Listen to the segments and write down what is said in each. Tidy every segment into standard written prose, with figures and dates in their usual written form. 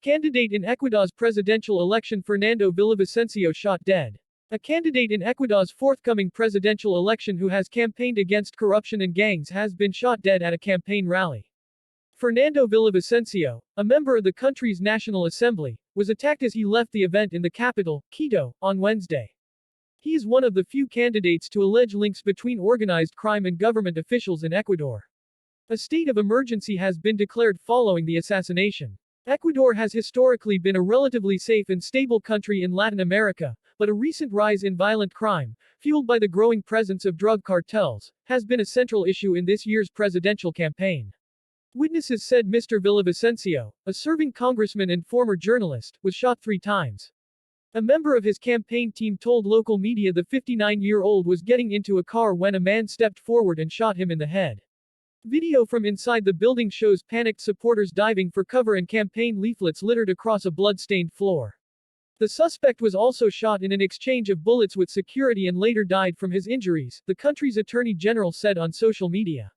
Candidate in Ecuador's presidential election Fernando Villavicencio shot dead. A candidate in Ecuador's forthcoming presidential election who has campaigned against corruption and gangs has been shot dead at a campaign rally. Fernando Villavicencio, a member of the country's National Assembly, was attacked as he left the event in the capital, Quito, on Wednesday. He is one of the few candidates to allege links between organized crime and government officials in Ecuador. A state of emergency has been declared following the assassination. Ecuador has historically been a relatively safe and stable country in Latin America, but a recent rise in violent crime, fueled by the growing presence of drug cartels, has been a central issue in this year's presidential campaign. Witnesses said Mr. Villavicencio, a serving congressman and former journalist, was shot 3 times. A member of his campaign team told local media the 59-year-old was getting into a car when a man stepped forward and shot him in the head. Video from inside the building shows panicked supporters diving for cover and campaign leaflets littered across a blood-stained floor. The suspect was also shot in an exchange of bullets with security and later died from his injuries, the country's attorney general said on social media.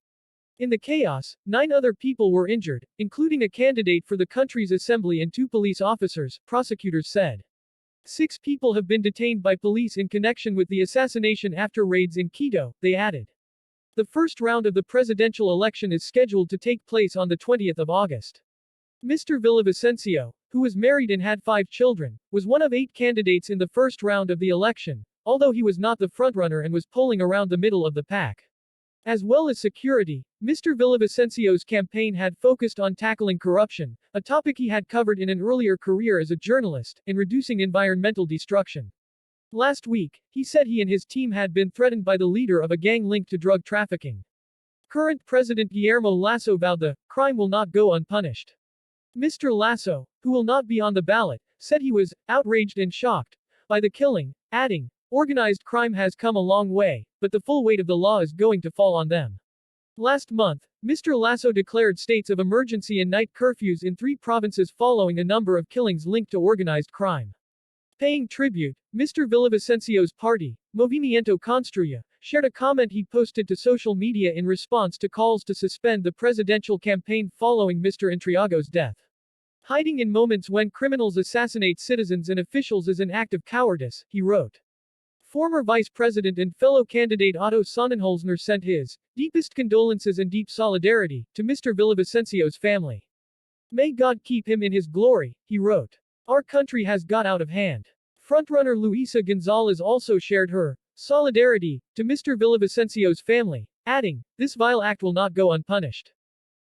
In the chaos, 9 other people were injured, including a candidate for the country's assembly and 2 police officers, prosecutors said. 6 people have been detained by police in connection with the assassination after raids in Quito, they added. The first round of the presidential election is scheduled to take place on the 20th of August. Mr. Villavicencio, who was married and had 5 children, was one of 8 candidates in the first round of the election, although he was not the frontrunner and was polling around the middle of the pack. As well as security, Mr. Villavicencio's campaign had focused on tackling corruption, a topic he had covered in an earlier career as a journalist, and reducing environmental destruction. Last week, he said he and his team had been threatened by the leader of a gang linked to drug trafficking. Current President Guillermo Lasso vowed the crime will not go unpunished. Mr. Lasso, who will not be on the ballot, said he was outraged and shocked by the killing, adding, organized crime has come a long way, but the full weight of the law is going to fall on them. Last month, Mr. Lasso declared states of emergency and night curfews in 3 provinces following a number of killings linked to organized crime. Paying tribute, Mr. Villavicencio's party, Movimiento Construya, shared a comment he posted to social media in response to calls to suspend the presidential campaign following Mr. Entriago's death. Hiding in moments when criminals assassinate citizens and officials is an act of cowardice, he wrote. Former Vice President and fellow candidate Otto Sonnenholzner sent his deepest condolences and deep solidarity to Mr. Villavicencio's family. May God keep him in his glory, he wrote. Our country has got out of hand. Frontrunner Luisa Gonzalez also shared her solidarity to Mr. Villavicencio's family, adding, this vile act will not go unpunished.